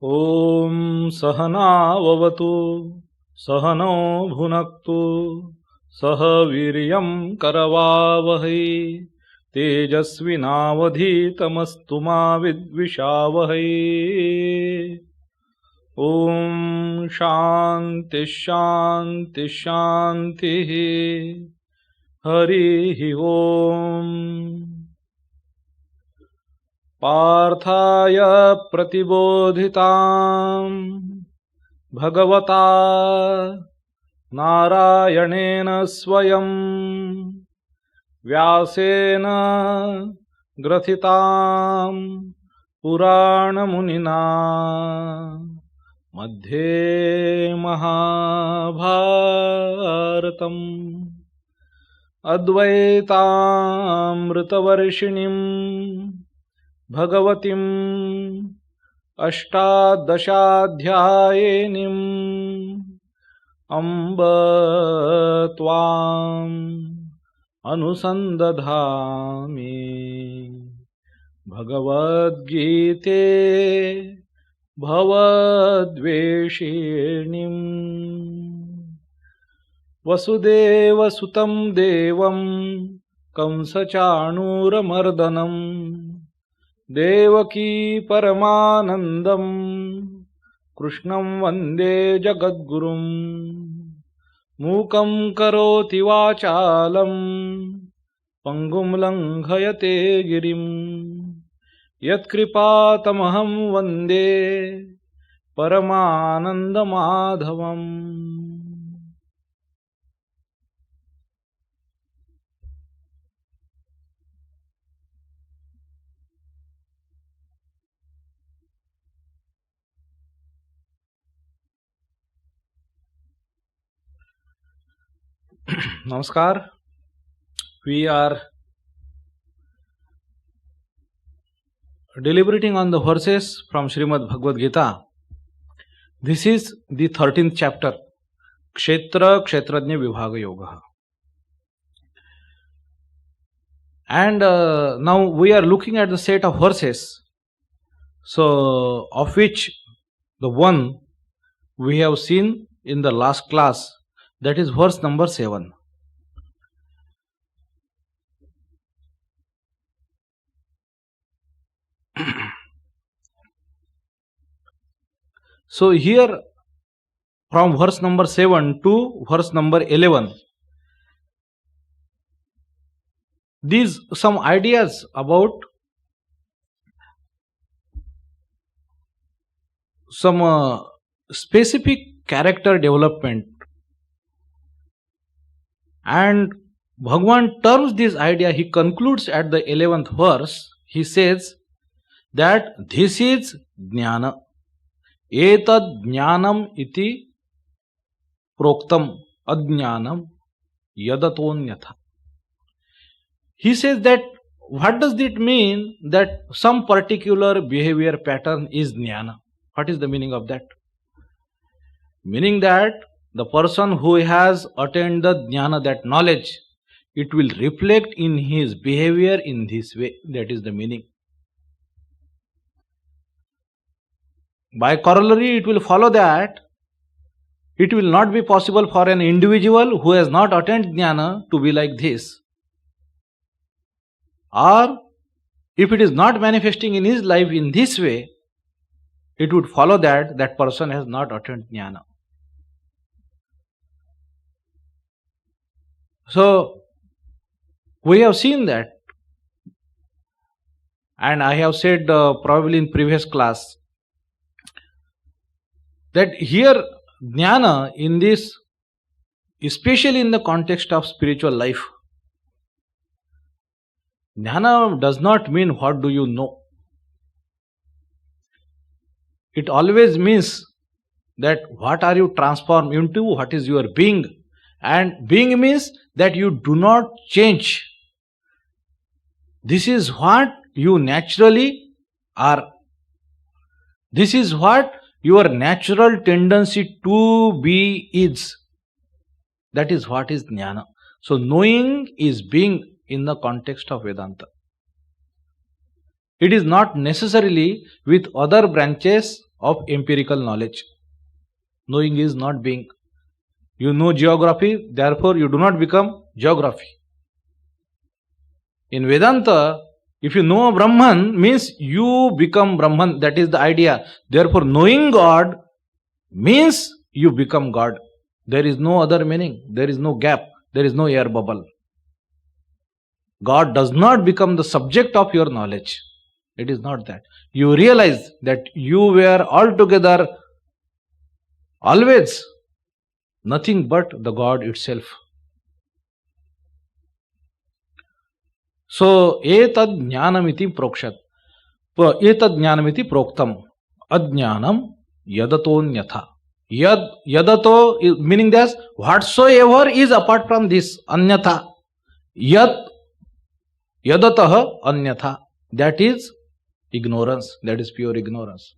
ॐ सहनाववतु सहनौ भुनक्तु सह वीर्यं करवावहै तेजस्विनावधीतमस्तु मा विद्विषावहै। ॐ शान्ति शान्ति शान्तिः। हरिः ॐ। पार्थाय प्रतिबोधितां भगवता नारायणेन स्वयं व्यासेन ग्रथितां पुराणमुनिना मध्ये महाभारतम् अद्वैतामृतवर्षिणीं भगवतीम् अष्टादशाध्यायिनीम् अम्ब त्वाम् अनुसन्दधामि भगवद्गीते भवद्वेषिणीम्। वसुदेवसुतं देवं कंसचाणूरमर्दनम् देवकी परमानन्दं कृष्णं वन्दे जगद्गुरुम्। मूकं करोति वाचालं पङ्गुं लङ्घयते गिरिं यत्कृपातमहं वन्दे परमानन्दमाधवम्। Namaskar. We are deliberating on the verses from Srimad Bhagavad Gita. This is the 13th chapter, Kshetra Kshetrajna Vibhaga Yoga. And now we are looking at the set of verses, so of which the one we have seen in the last class, that is verse number 7. So here from verse number 7 to verse number 11, these some ideas about some specific character development. And Bhagavan terms this idea, he concludes at the 11th verse, he says that this is jnana. Etad jnanam iti proktam ajnanam yadatonyatha. He says that what does it mean that some particular behavior pattern is jnana? What is the meaning of that? Meaning that the person who has attained the jnana, that knowledge, it will reflect in his behavior in this way. That is the meaning. By corollary, it will follow that it will not be possible for an individual who has not attained jnana to be like this. Or if it is not manifesting in his life in this way, it would follow that that person has not attained jnana. So, we have seen that, and I have said probably in previous class, that here jnana in this, especially in the context of spiritual life, jnana does not mean what do you know. It always means that what are you transformed into, what is your being. And being means that you do not change. This is what you naturally are. This is what your natural tendency to be is. That is what is jnana. So knowing is being in the context of Vedanta. It is not necessarily with other branches of empirical knowledge. Knowing is not being. You know geography, therefore you do not become geography. In Vedanta, if you know Brahman, means you become Brahman. That is the idea. Therefore, knowing God means you become God. There is no other meaning. There is no gap. There is no air bubble. God does not become the subject of your knowledge. It is not that. You realize that you were altogether, always, nothing but the God itself. So, etad jnanamiti prokshat. Etad jnanamiti proktam. Ajnanam yadatonyatha. Yadato meaning that whatsoever is apart from this, anyatha. Yadataha anyatha. That is ignorance. That is pure ignorance.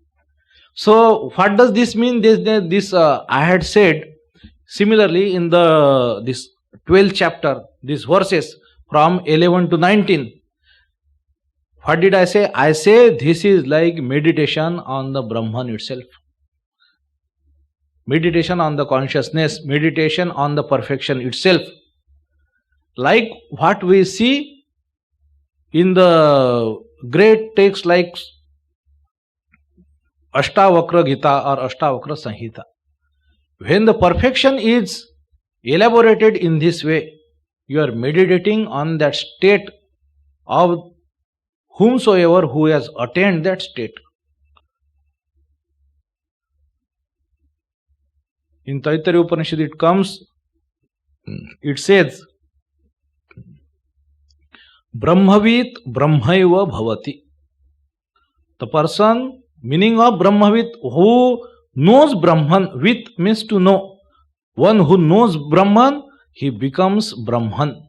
So, what does this mean? This I had said similarly in this 12th chapter, these verses from 11 to 19. What did I say? I say this is like meditation on the Brahman itself. Meditation on the consciousness, meditation on the perfection itself. Like what we see in the great texts like Ashtavakra Gita or Ashtavakra Sanhita. When the perfection is elaborated in this way, you are meditating on that state of whomsoever who has attained that state. In Taittiriya Upanishad it comes, it says, Brahmavit Brahmaiva Bhavati. The person, meaning of Brahmavit, who knows Brahman, with means to know. One who knows Brahman, he becomes Brahman.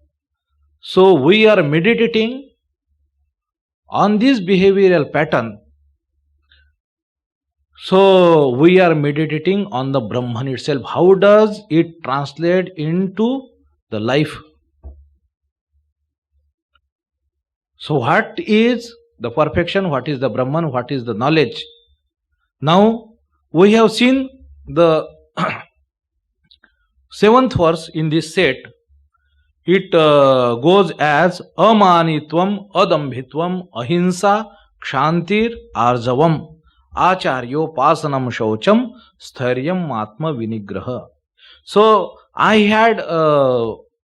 So we are meditating on this behavioral pattern. So we are meditating on the Brahman itself. How does it translate into the life? So what is the perfection? What is the Brahman? What is the knowledge? Now we have seen the 7th verse in this set. It goes as amanitvam, adambhitvam, ahimsa, kshantir, arjavam, acharyo pasanam shaucham, stharyam atma vinigraha. So I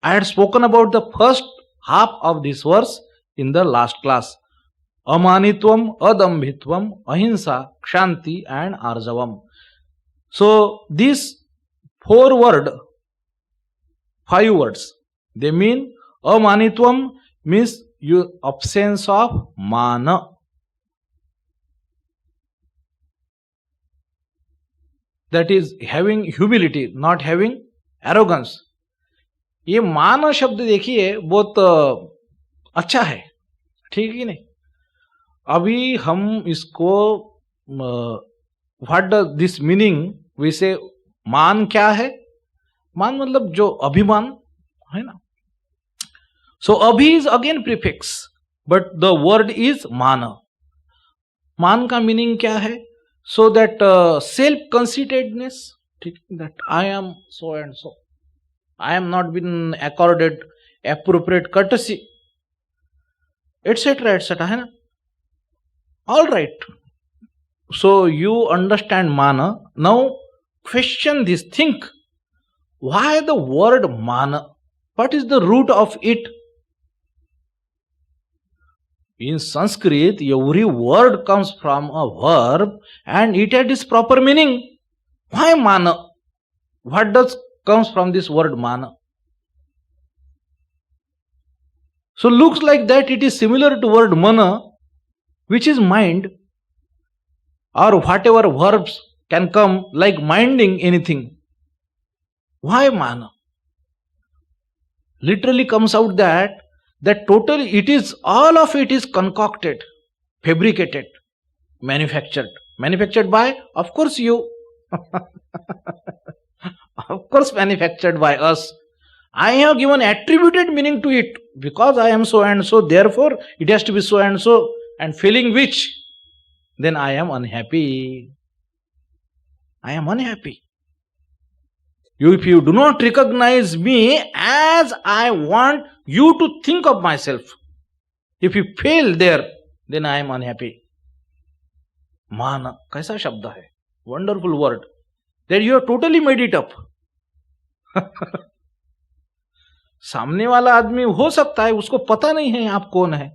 had spoken about the first half of this verse in the last class. Amanitvam, adambhitvam, ahimsa, kshanti and arjavam. So these 5 words, they mean amanitvam means your absence of mana. That is having humility, not having arrogance. ये मान शब्द देखिए बहुत अच्छा है, ठीक ही नहीं. अभी हम इसको what does this meaning, we say मान क्या है? मान मतलब जो अभिमान है ना. सो अभी is again prefix, but the word is मान. मान का मीनिंग क्या है? सो दैट सेल्फ कंसीटेडनेस, ठीक, that I am so and so, I am not been accorded appropriate courtesy, etcetera etcetera, है ना. All right. So you understand mana. Now question this, think, why the word mana? What is the root of it? In Sanskrit, every word comes from a verb and it had its proper meaning. Why mana? What does comes from this word mana? So looks like that it is similar to word mana, which is mind, or whatever verbs can come like minding anything. Why mana? Literally comes out that total it is, all of it is concocted, fabricated, manufactured. Manufactured by, of course, you. Of course manufactured by us. I have given attributed meaning to it. Because I am so and so, therefore it has to be so, and failing which, then I am unhappy. I am unhappy. If you do not recognize me as I want you to think of myself, if you fail there, then I am unhappy. Mana, kaisa shabd hai? Wonderful word. That you have totally made it up. सामने वाला आदमी हो सकता है उसको पता नहीं है आप कौन है,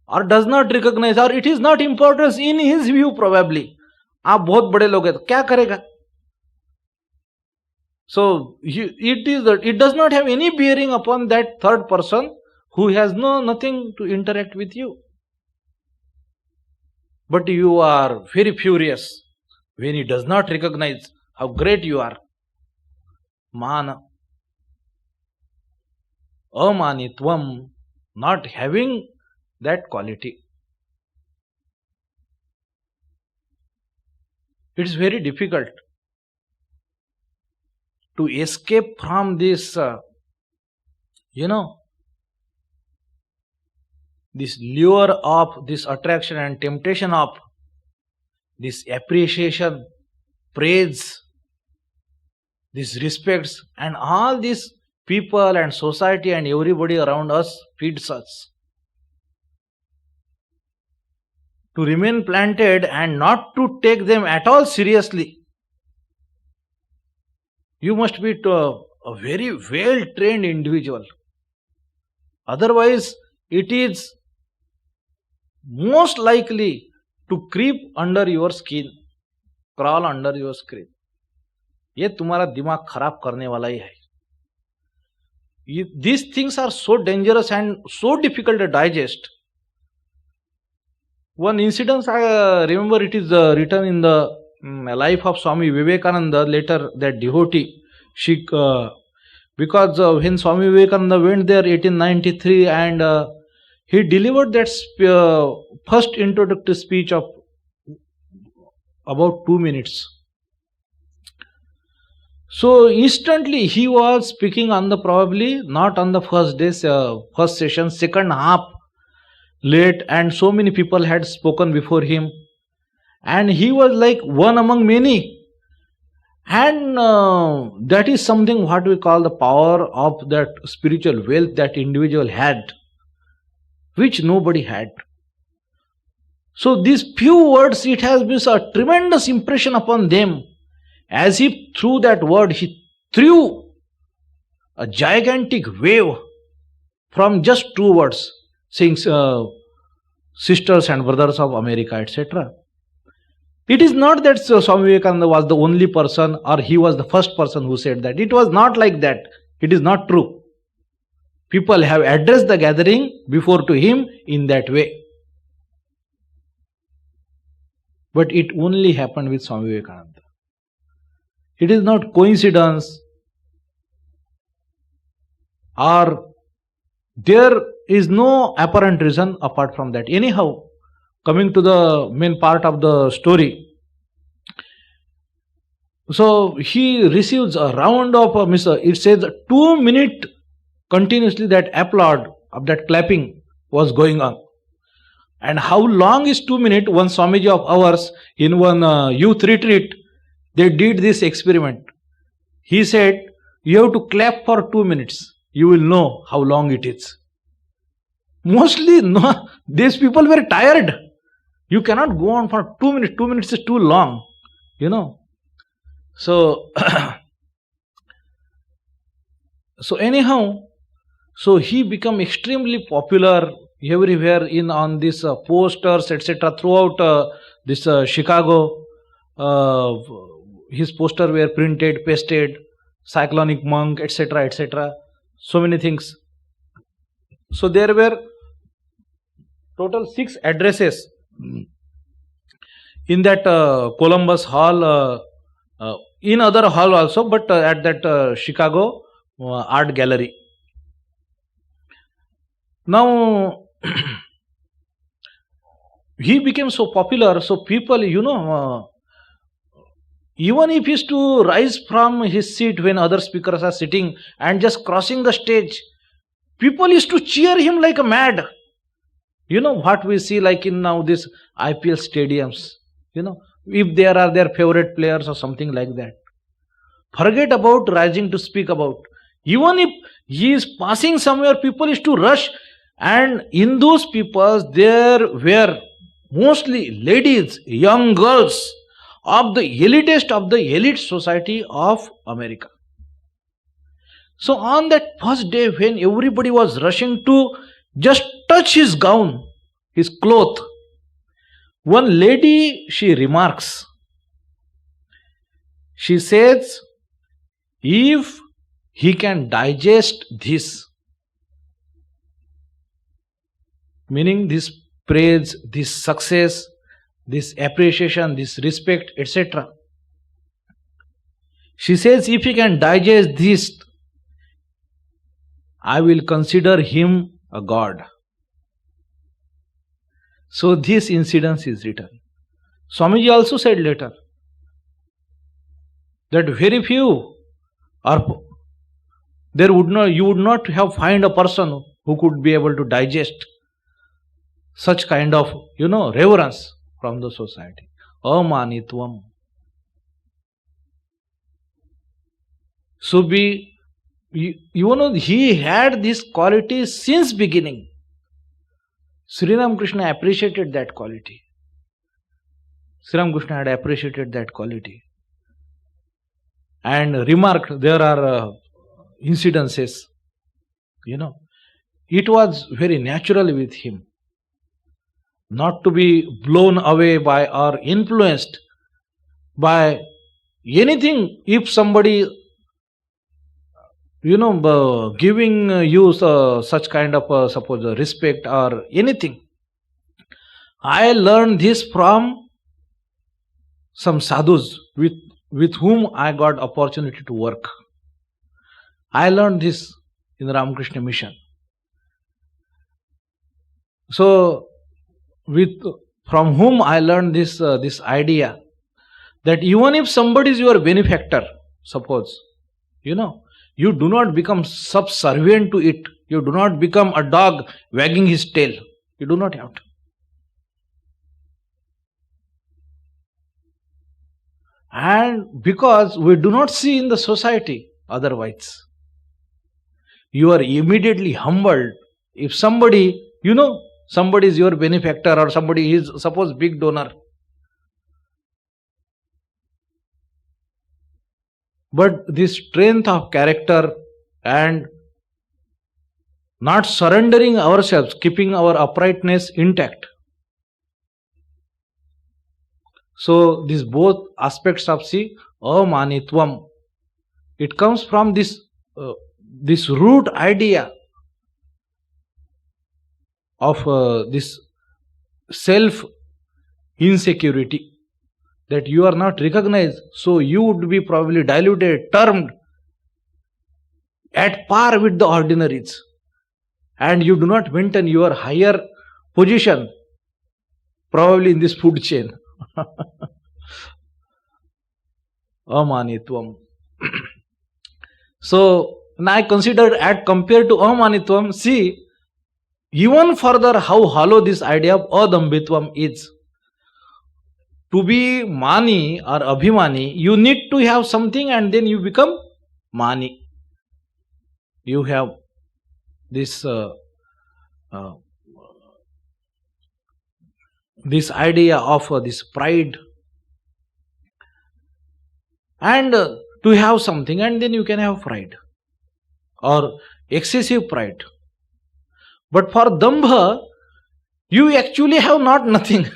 और डज नॉट रिकॉग्नाइज, और it is not importance in his view probably. आप बहुत बड़े लोग हैं तो क्या करेगा? So it does not have any bearing upon that third person who has nothing to interact with you. But you are very furious when he does not recognize how great you are. Mana. Amanitvam, not having that quality. It is very difficult to escape from this, this lure of this attraction and temptation of this appreciation, praise, this respects, and all these people and society and everybody around us feeds us. To remain planted and not to take them at all seriously, you must be a very well-trained individual. Otherwise, it is most likely to creep under your skin, crawl under your skin. ये तुम्हारा दिमाग खराब करने वाला ही है. These things are so dangerous and so difficult to digest. One incident I remember, it is written in the life of Swami Vivekananda, later that devotee, because when Swami Vivekananda went there 1893 and he delivered that first introductory speech of about 2 minutes. So instantly he was speaking on the, probably not on the first day, first session, second half late, and so many people had spoken before him, and he was like one among many. And that is something what we call the power of that spiritual wealth that individual had, which nobody had. So these few words, it has been a tremendous impression upon them. As if through that word he threw a gigantic wave from just 2 words, saying sisters and brothers of America, etc. It is not that Swami Vivekananda was the only person or he was the first person who said that. It was not like that. It is not true. People have addressed the gathering before to him in that way. But it only happened with Swami Vivekananda. It is not coincidence, or there is no apparent reason apart from that. Anyhow, coming to the main part of the story. So he receives a round of, it says 2 minutes continuously that applaud of that clapping was going on. And how long is 2 minutes? One Swamiji of ours in one youth retreat, they did this experiment. He said, you have to clap for 2 minutes. You will know how long it is. Mostly, no, these people were tired. You cannot go on for 2 minutes. 2 minutes is too long, So, so anyhow, so he became extremely popular everywhere on these posters, etc. Throughout this Chicago. His posters were printed, pasted, cyclonic monk, etc., etc. So many things. So there were total 6 addresses in that Columbus Hall, in other hall also, but at that Chicago Art Gallery. Now, he became so popular, so people, even if he is to rise from his seat when other speakers are sitting and just crossing the stage, people used to cheer him like a mad. What we see like in now this IPL stadiums, if there are their favorite players or something like that. Forget about rising to speak about. Even if he is passing somewhere, people is to rush, and in those people there were mostly ladies, young girls of the elitist of the elite society of America. So on that first day, when everybody was rushing to just touch his gown, his cloth, one lady, she remarks, she says, if he can digest this, meaning this praise, this success, this appreciation, this respect, etc. She says, if he can digest this, I will consider him a god. So this incident is written. Swamiji also said later that very few are there would not, you would not have find a person who could be able to digest such kind of reverence from the society. Amanitvam. So he had this quality since beginning. Sri Ramakrishna appreciated that quality. Sri Ramakrishna had appreciated that quality and remarked there are incidences. It was very natural with him not to be blown away by or influenced by anything. If somebody giving you such kind of suppose respect or anything. I learned this from some sadhus with whom I got opportunity to work. I learned this in the Ramakrishna mission. So from whom I learned this idea that even if somebody is your benefactor, suppose, you do not become subservient to it. You do not become a dog wagging his tail. You do not have to. And because we do not see in the society otherwise, you are immediately humbled. If somebody, somebody is your benefactor or somebody is, suppose, big donor. But this strength of character and not surrendering ourselves, keeping our uprightness intact. So these both aspects of amanitvam, it comes from this root idea of this self insecurity, that you are not recognized, so you would be probably diluted, termed at par with the ordinaries, and you do not maintain your higher position probably in this food chain. Amanitvam. So now I consider compared to amanitvam, see even further how hollow this idea of adambhitvam is. To be mani or abhimani, you need to have something and then you become mani. You have this this idea of this pride, and to have something and then you can have pride or excessive pride. But for dambha, you actually have nothing.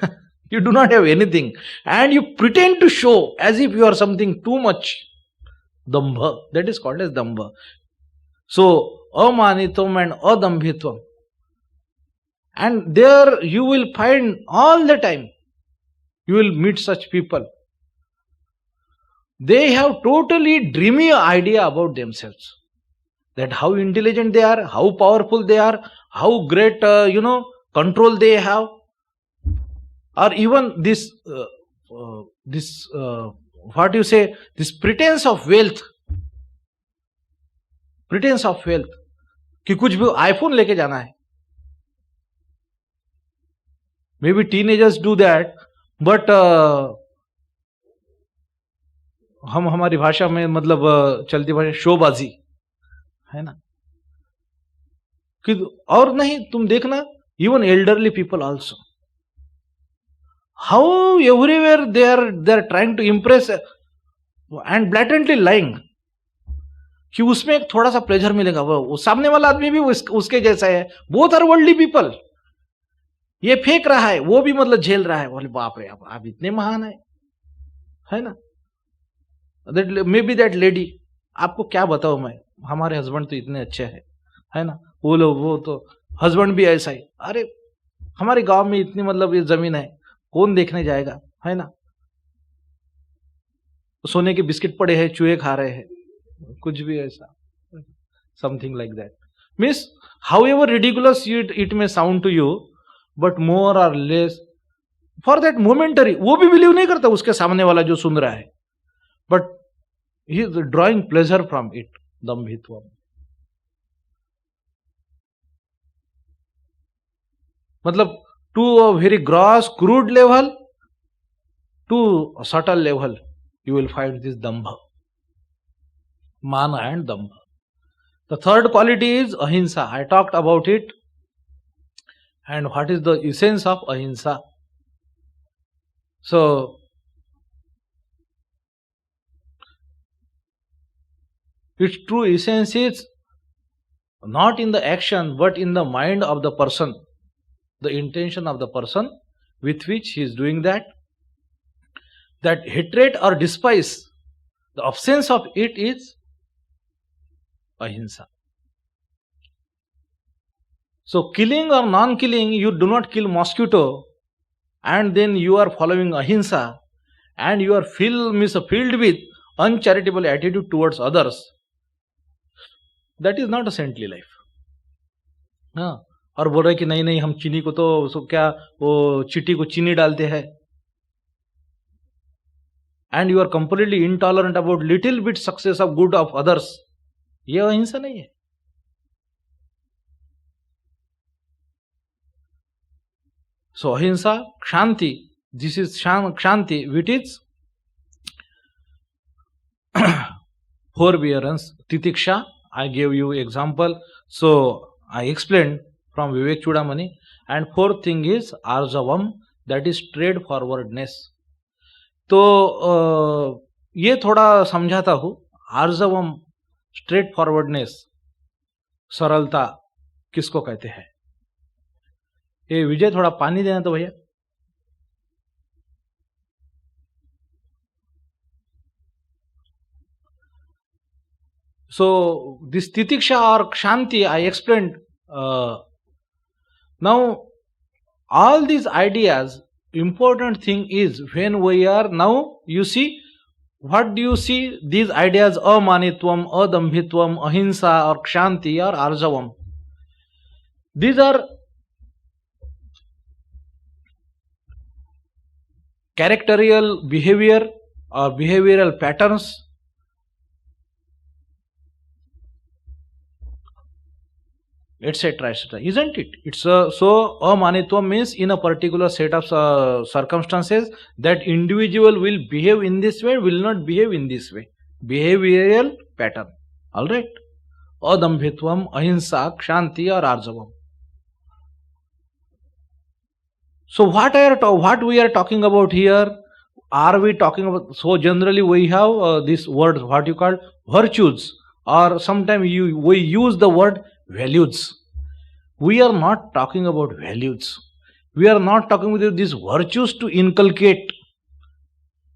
You do not have anything, and you pretend to show as if you are something too much. Dambha, that is called as dambha. So amanitvam and adambhitvam, and there you will find all the time, you will meet such people. They have totally dreamy idea about themselves, that how intelligent they are, how powerful they are, how great control they have, or even this what you say, this pretense of wealth कि कुछ भी iPhone लेके जाना है. Maybe teenagers do that, but हम हमारी भाषा में मतलब चलती भाषा शोबाजी है ना कि और नहीं तुम देखना even elderly people also how everywhere they are trying to impress and blatantly lying कि उसमें एक थोड़ा सा प्लेजर मिलेगा, वो सामने वाला आदमी भी उसके जैसा है, बोथ आर वर्ल्डली पीपल, ये फेंक रहा है वो भी मतलब झेल रहा है, बोले बाप रे आप इतने महान है ना। मे बी दैट लेडी, आपको क्या बताओ मैं, हमारे हस्बैंड तो इतने अच्छे हैं है ना, वो लोग वो तो हस्बैंड भी ऐसा ही, अरे हमारे गांव में इतनी मतलब ये जमीन है कौन देखने जाएगा है ना, सोने के बिस्किट पड़े हैं चूहे खा रहे हैं, कुछ भी ऐसा something like that means however ridiculous it may sound to you but more और लेस फॉर दैट मोमेंटरी, वो भी बिलीव नहीं करता उसके सामने वाला जो सुन रहा है, but he is drawing pleasure from it, दम्भित्वम। मतलब to a very gross crude level to subtle level you will find this dambha, mana and dambha. The third quality is ahimsa. I talked about it. And what is the essence of ahimsa? So its true essence is not in the action but in the mind of the person, the intention of the person with which he is doing that hatred or despise, the absence of it is ahimsa. So killing or non-killing, you do not kill mosquito and then you are following ahimsa and you are filled with uncharitable attitude towards others, that is not a saintly life. हाँ, और बोल रहे कि नहीं नहीं हम चीनी को तो क्या वो चीटी को चीनी डालते हैं, and you are completely intolerant about little bit success of good of others, ये अहिंसा नहीं है. So ahimsa, kshanti, this is kshanti, which is forbearance, titiksha. I gave you example, so I explained from Vivek Chudamani. And fourth thing is arjavam, that is straightforwardness. तो ये थोड़ा समझाता हूं, आर्जवम straight forwardness, सरलता किसको कहते हैं। ये विजय थोड़ा पानी देना तो भैया। So this titiksha or kshanti I explained. Now all these ideas, important thing is when we are now, you see, what do you see? These ideas amanitvam, adambhitvam, ahimsa or kshanti or arjavam. These are characterial behavior or behavioral patterns, etc., etc., isn't it? It's so amanitvam means in a particular set of circumstances that individual will behave in this way, will not behave in this way, behavioral pattern. All right, adambhitvam, ahimsa, kshanti or arjavam. So what we are talking about here? Are we talking about? So generally we have this word, what you call virtues, or sometimes we use the word values. We are not talking about values. We are not talking about these virtues to inculcate.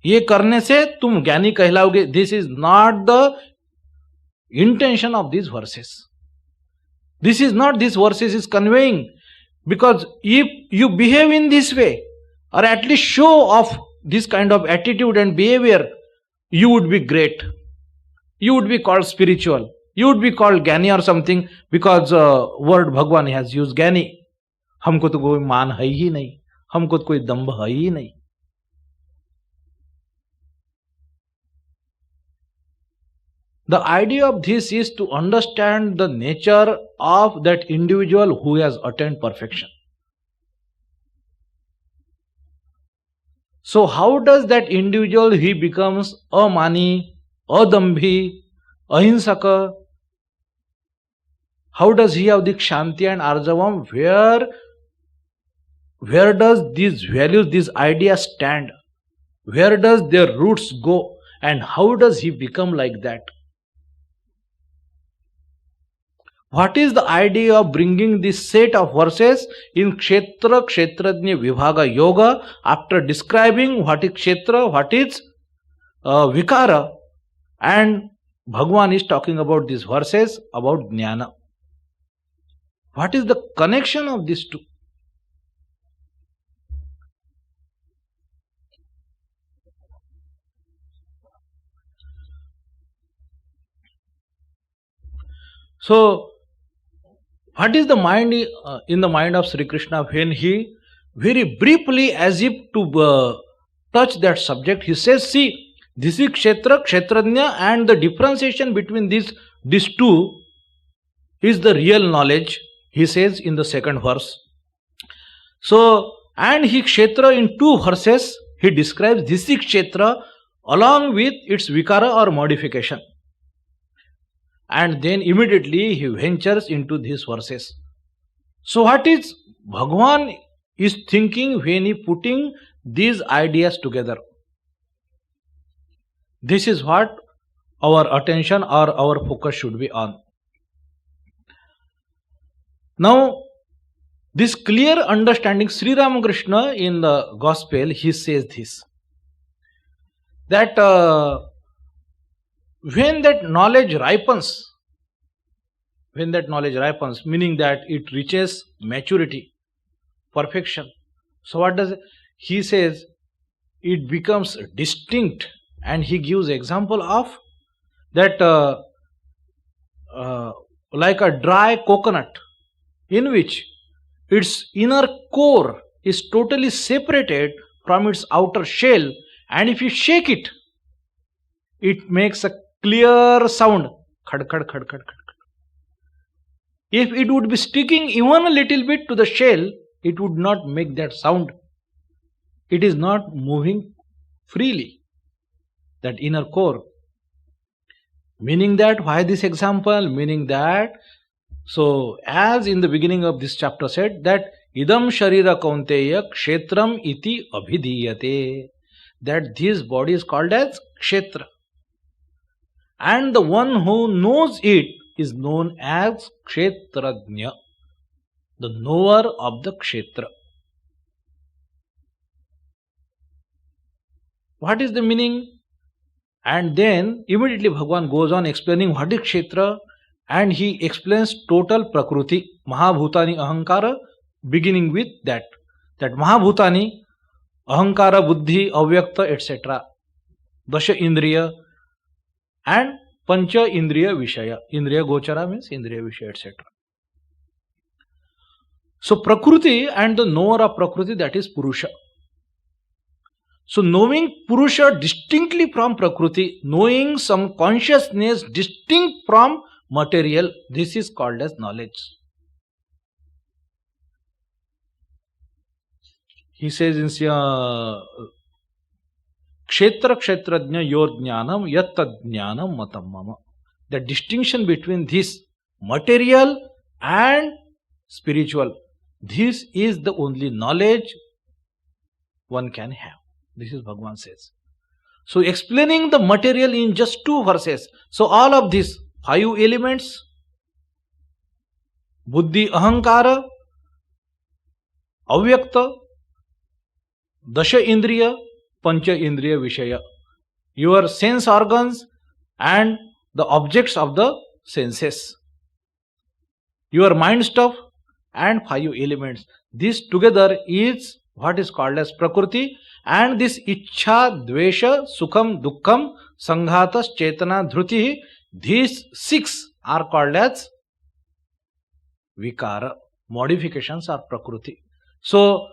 ये करने से तुम ज्ञानी कहलाओगे. This is not the intention of these verses. This is not this verses is conveying. Because if you behave in this way, or at least show off this kind of attitude and behavior, you would be great. You would be called spiritual. You would be called Gyani or something, because word Bhagwan has used Gyani. हमको तो कोई मान है ही नहीं, हमको तो कोई दंभ है ही नहीं. The idea of this is to understand the nature of that individual who has attained perfection. So how does that individual he becomes amani, adambhi, ahinsaka? How does he have the kshanti and arjavam? Where does these values, these ideas stand? Where does their roots go? And how does he become like that? What is the idea of bringing this set of verses in Kshetra Kshetrajna Vibhaga Yoga after describing what is Kshetra, what is Vikara, and Bhagwan is talking about these verses about Jnana. What is the connection of these two? So, what is the mind in the mind of Sri Krishna when he very briefly, as if to touch that subject, he says, see, this is Kshetra, Kshetrajna, and the differentiation between these two is the real knowledge, he says in the second verse. So, and he Kshetra in two verses, he describes this is Kshetra along with its Vikara or modification. And then immediately he ventures into these verses. So what is Bhagwan is thinking when he putting these ideas together? This is what our attention or our focus should be on. Now, this clear understanding, Sri Ramakrishna in the Gospel, he says this, that when that knowledge ripens, meaning that it reaches maturity, perfection. So what does he says? It becomes distinct, and he gives example of that like a dry coconut in which its inner core is totally separated from its outer shell, and if you shake it, it makes a clear sound. Khad, khad, khad, khad, khad. If it would be sticking even a little bit to the shell, it would not make that sound. It is not moving freely, that inner core. Meaning that, why this example? Meaning that, so as in the beginning of this chapter said, that idam sharira kaunteya kshetram iti abhidiyate, that this body is called as kshetra. And the one who knows it is known as kshetrajna, the knower of the kshetra. What is the meaning? And then immediately Bhagwan goes on explaining what is kshetra, and he explains total prakriti, mahabhutani ahankara, beginning with that mahabhutani, ahankara, buddhi, avyakta, etc., dasha indriya, and pancha indriya vishaya. Indriya gochara means indriya vishaya, etc. So prakriti and the knower of prakriti, that is purusha. So knowing purusha distinctly from prakriti, knowing some consciousness distinct from material, this is called as knowledge. He says in kshetra kshetrajna yor jnanam yatta jnanam matam mama. The distinction between this material and spiritual, this is the only knowledge one can have. This is Bhagwan says. So explaining the material in just two verses. So all of these 5 elements, buddhi, ahankara, avyakta, dasha indriya, pancha indriya vishaya, your sense organs and the objects of the senses, your mind stuff and 5 elements. This together is what is called as prakriti, and this ichha, dvesha, sukham, dukkham, sanghatas, chetana, dhruti, these 6 are called as vikara, modifications are prakriti. So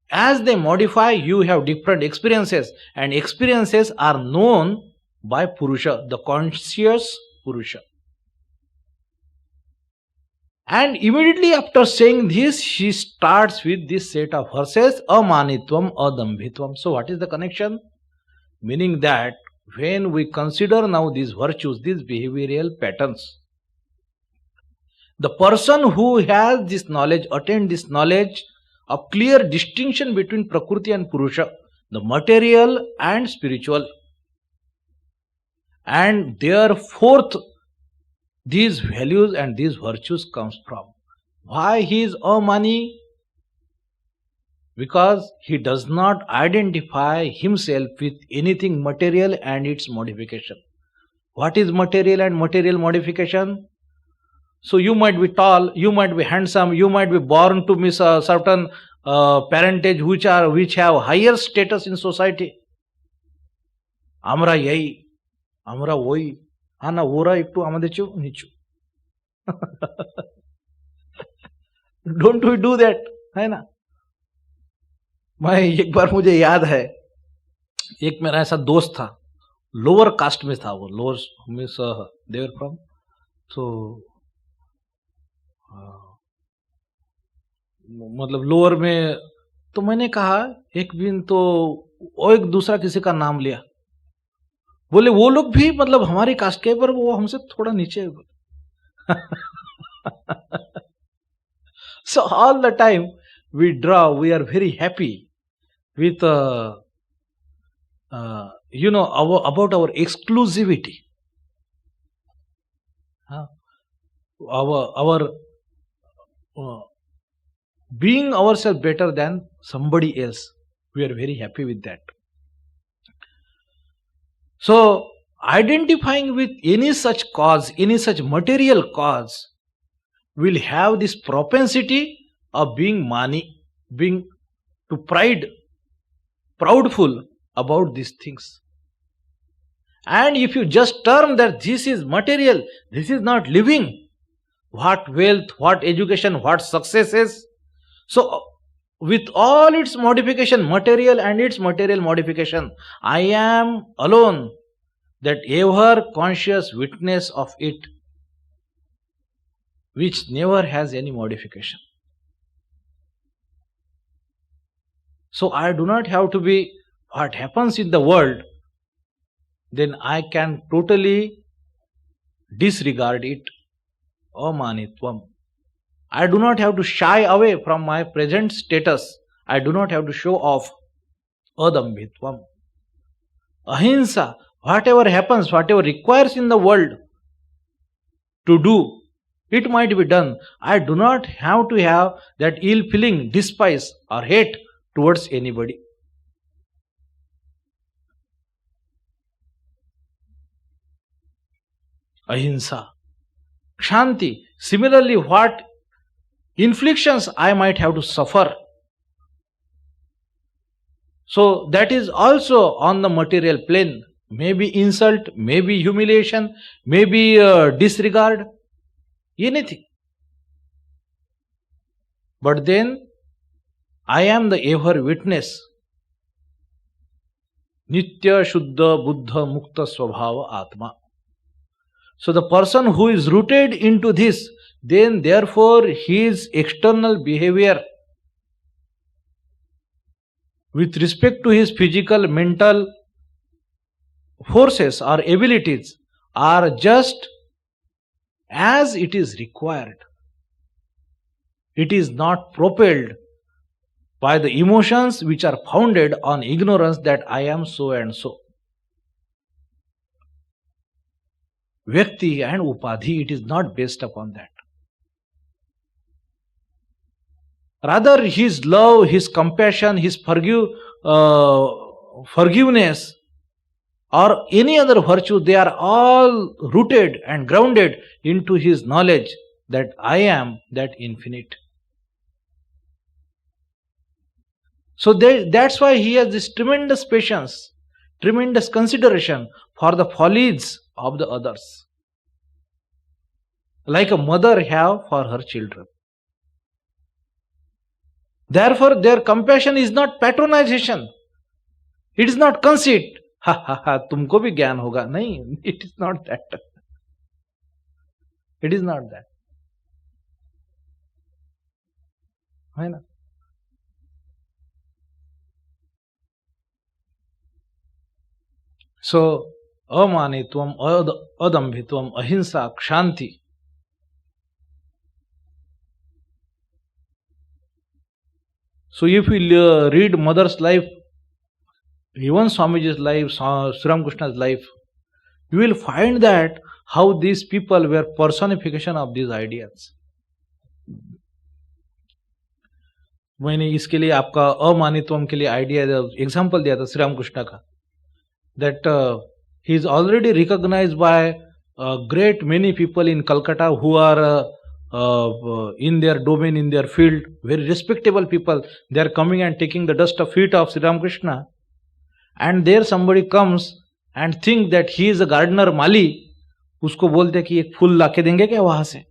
as they modify, you have different experiences, and experiences are known by purusha, the conscious purusha. And immediately after saying this, she starts with this set of verses, amanitvam, adambhitvam. So what is the connection? Meaning that when we consider now these virtues, these behavioral patterns, the person who has this knowledge, attained this knowledge of clear distinction between Prakriti and Purusha, the material and spiritual, and therefore these values and these virtues comes from. Why he is amani? Because he does not identify himself with anything material and its modification. What is material and material modification? So you might be tall, you might be handsome, you might be born to miss a certain parentage which have higher status in society. Amra yai, amra woi, ana ora ektu amadechu nichu. Don't we do that? है ना? मैं एक बार मुझे याद है, एक मेरा ऐसा दोस्त था, लोअर कास्ट में था वो, लोअर मीन्स देवर फ्रॉम, तो मतलब लोअर में, तो मैंने कहा एक दिन, तो वो एक दूसरा किसी का नाम लिया, बोले वो लोग भी मतलब हमारी कास्ट के, पर वो हमसे थोड़ा नीचे है. So all the time we are very happy with about our exclusivity, our being ourselves better than somebody else. We are very happy with that. So identifying with any such cause, any such material cause, will have this propensity of being mani, being to proudful about these things. And if you just term that this is material, this is not living, what wealth, what education, what successes, so with all its modification, material and its material modification, I am alone, that ever conscious witness of it, which never has any modification. So I do not have to be what happens in the world, then I can totally disregard it. Amanitvam. I do not have to shy away from my present status. I do not have to show off. Adambhitvam. Ahimsa. Whatever happens, whatever requires in the world to do, it might be done. I do not have to have that ill feeling, despise or hate towards anybody. Ahimsa. Shanti. Similarly, what inflictions I might have to suffer, so that is also on the material plane. Maybe insult, maybe humiliation, maybe disregard, anything. But then I am the ever witness. Nitya Shuddha Buddha Mukta Swabhava Atma. So the person who is rooted into this, then therefore his external behavior with respect to his physical, mental forces or abilities are just as it is required. It is not propelled by the emotions which are founded on ignorance that I am so and so. Vyakti and Upadhi, it is not based upon that. Rather, his love, his compassion, his forgiveness, or any other virtue, they are all rooted and grounded into his knowledge that I am that infinite. So that's why he has this tremendous patience, tremendous consideration for the follies of the others, like a mother have for her children. Therefore, their compassion is not patronization. It is not conceit. Ha ha ha, तुमको भी ज्ञान होगा. नहीं, it is not that. It is not that. है ना. So amanitvam, adambhitvam, ahimsa, kshanti. So if we read mother's life, even Swamiji's life, Sri Ramakrishna's life, you will find that how these people were personification of these ideas. मैंने इसके लिए आपका अमानित्वम के लिए idea example दिया था श्री रामकृष्ण का, that he is already recognized by great many people in Calcutta who are in their domain, in their field, very respectable people. They are coming and taking the dust of feet of Sri Ramakrishna, and there somebody comes and think that he is a gardener Mali, उसको बोलते कि एक फूल लाके देंगे क्या वहां से,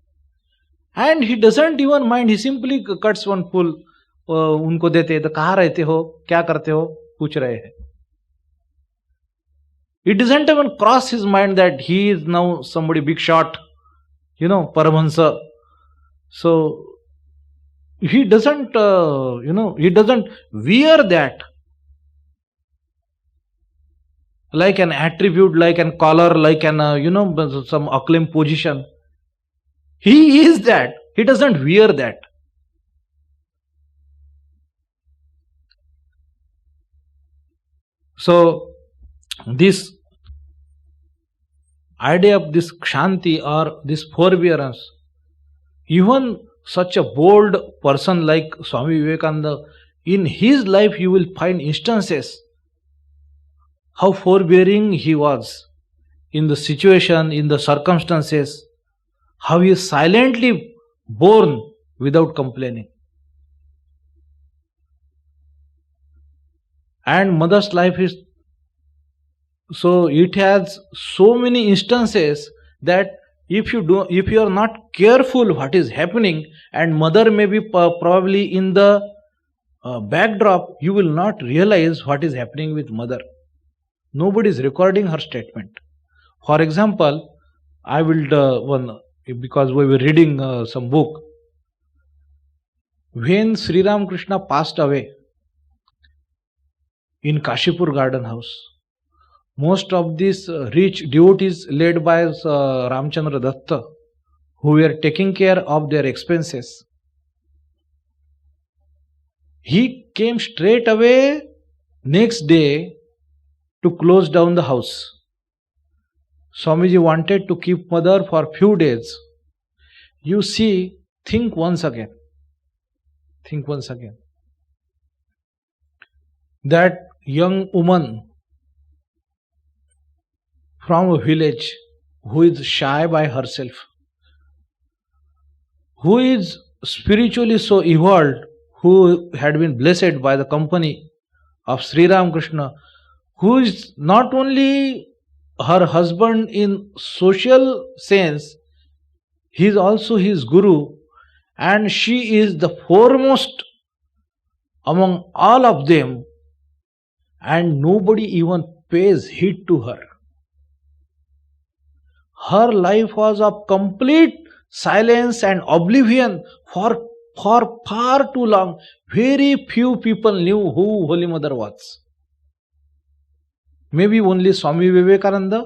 and he doesn't even mind, he simply cuts one फूल उनको देते, तो कहाँ रहते हो, क्या करते हो, पूछ रहे हैं. It doesn't even cross his mind that he is now somebody big shot, Paramahansa. So he doesn't, he doesn't wear that like an attribute, like an collar, like an, some acclaimed position. He is that. He doesn't wear that. So this idea of this kshanti or this forbearance, even such a bold person like Swami Vivekananda, in his life you will find instances how forbearing he was in the situation, in the circumstances, how he is silently borne without complaining. And mother's life is, so it has so many instances that if you are not careful what is happening, and mother may be probably in the backdrop, you will not realize what is happening with mother. Nobody is recording her statement. For example, I will because we were reading some book. When Sri Ramakrishna passed away in Kashipur Garden House, most of these rich devotees led by Ramchandra Datta, who were taking care of their expenses, he came straight away next day to close down the house. Swamiji wanted to keep mother for few days. You see, think once again. Think once again. That young woman from a village who is shy by herself, who is spiritually so evolved, who had been blessed by the company of Sri Ramakrishna, who is not only her husband in social sense, he is also his guru, and she is the foremost among all of them, and nobody even pays heed to her. Her life was of complete silence and oblivion for far too long. Very few people knew who Holy Mother was. Maybe only Swami Vivekananda,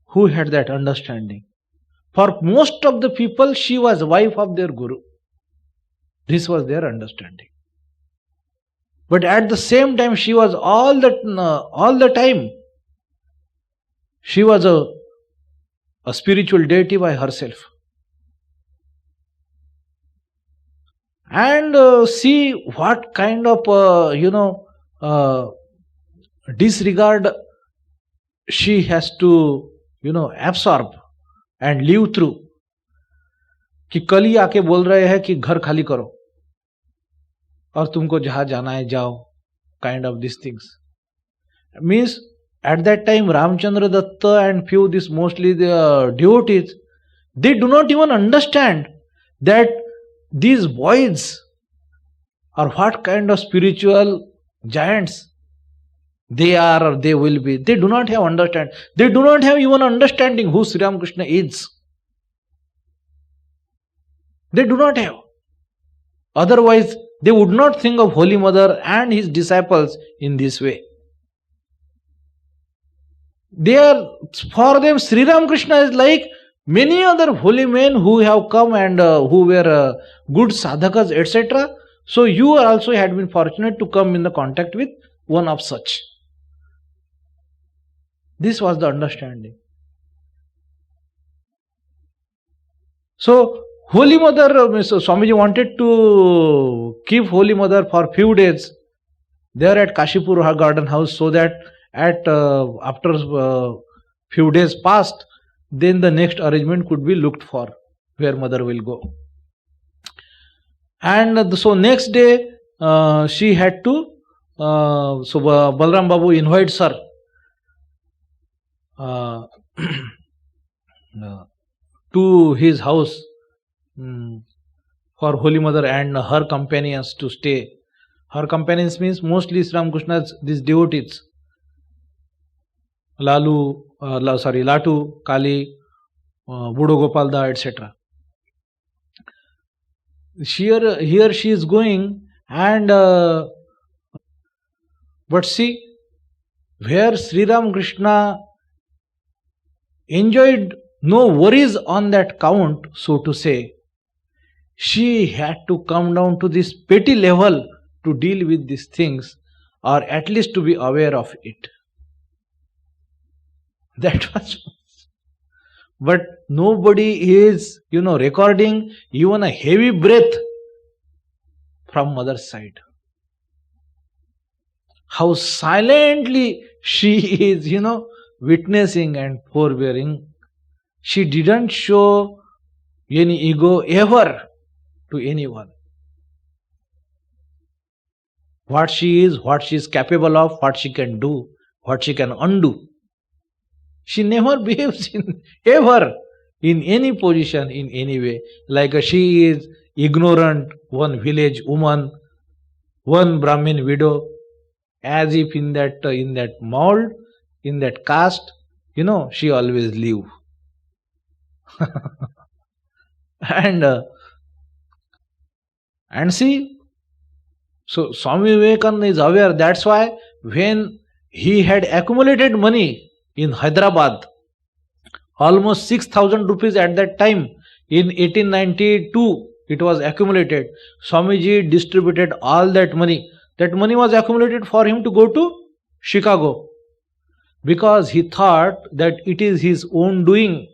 who had that understanding. For most of the people, she was wife of their guru. This was their understanding. But at the same time, she was all the time, she was a spiritual deity by herself. And see what kind of disregard she has to absorb and live through. कि कल ही आके बोल रहे हैं कि घर खाली करो और तुमको जहां जाना है जाओ, kind of these things. Means at that time Ramchandra Datta and few this mostly the devotees, they do not even understand that these boys are what kind of spiritual giants they are or they will be. They do not have understand. They do not have even understanding who Sri Ramakrishna is. They do not have. Otherwise, they would not think of Holy Mother and his disciples in this way. They are, for them, Sri Ramakrishna is like many other holy men who have come and who were good sadhakas, etc. So you also had been fortunate to come in the contact with one of such. This was the understanding. So Holy Mother, Swamiji wanted to keep Holy Mother for few days there at Kashipur Garden House, so that after few days passed, then the next arrangement could be looked for where Mother will go. And so next day she had to, so Balram Babu invites her to his house for Holy Mother and her companions to stay. Her companions means mostly Sri Ramakrishna's these devotees. Latu, Kali, Budo Gopalda, etc. Here she is going, and but see, where Sri Ramakrishna enjoyed no worries on that count, so to say, she had to come down to this petty level to deal with these things, or at least to be aware of it. That was, but nobody is, recording even a heavy breath from Mother's side. How silently she is, witnessing and forbearing. She didn't show any ego ever to anyone. What she is capable of, what she can do, what she can undo. She never behaves ever in any position, in any way, like she is ignorant, one village woman, one Brahmin widow, as if in that mold, in that caste, she always live. and see, so Swami Vivekananda is aware. That's why when he had accumulated money in Hyderabad, almost 6,000 rupees at that time, in 1892 it was accumulated. Swamiji distributed all that money. That money was accumulated for him to go to Chicago, because he thought that it is his own doing,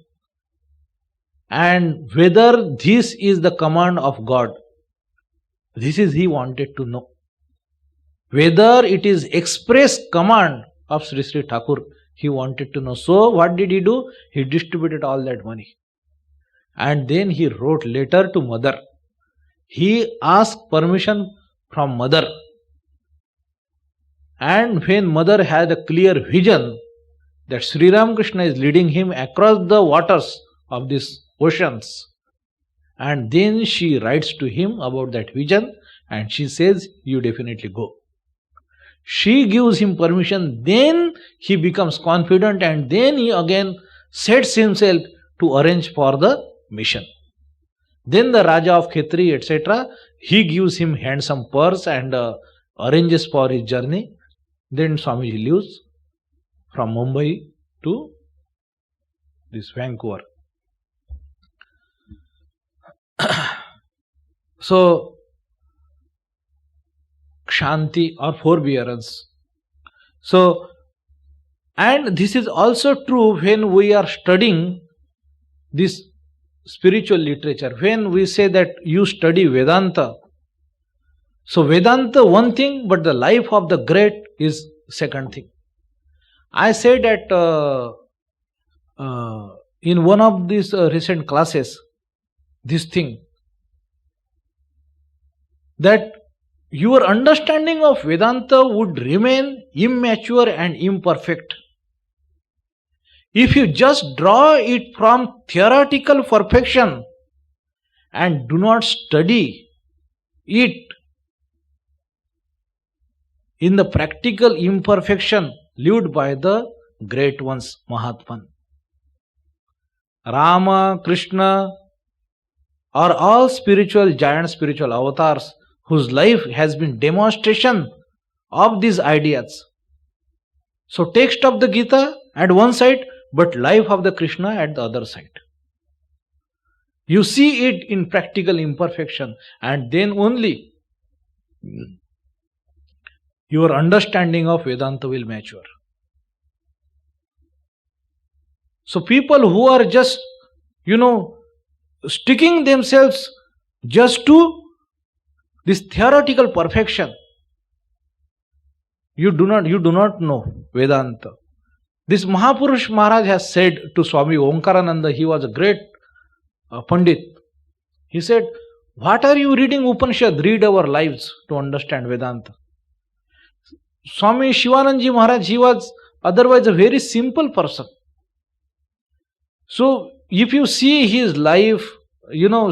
and whether this is the command of God. This is he wanted to know. Whether it is express command of Sri Sri Thakur, he wanted to know. So what did he do? He distributed all that money. And then he wrote letter to Mother. He asked permission from Mother. And when Mother had a clear vision that Sri Ramakrishna is leading him across the waters of these oceans, and then she writes to him about that vision, and she says, you definitely go. She gives him permission, then he becomes confident, and then he again sets himself to arrange for the mission. Then the Raja of Khetri, etc., he gives him handsome purse and arranges for his journey. Then Swamiji leaves from Mumbai to this Vancouver. So, Kshanti or forbearance. So, and this is also true when we are studying this spiritual literature. When we say that you study Vedanta, so Vedanta one thing, but the life of the great is second thing. I said that in one of these recent classes, this thing, that your understanding of Vedanta would remain immature and imperfect if you just draw it from theoretical perfection and do not study it in the practical imperfection lived by the great ones, Mahatman. Rama, Krishna, are all spiritual giants, spiritual avatars whose life has been demonstration of these ideas. So text of the Gita at one side, but life of the Krishna at the other side. You see it in practical imperfection, and then only your understanding of Vedanta will mature. So people who are just, sticking themselves just to this theoretical perfection, you do not know Vedanta. This Mahapurush Maharaj has said to Swami Omkarananda, he was a great Pandit. He said, what are you reading Upanishad? Read our lives to understand Vedanta. Swami Shivanandaji Maharaj, he was otherwise a very simple person. So if you see his life,